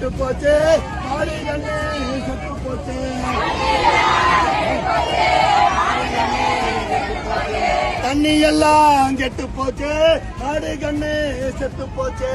கெட்டு போச்சு, மாடு கண்ணு செத்து போச்சு. தண்ணி எல்லாம் கெட்டு போச்சு, மாடு கண்ணு செத்து போச்சு.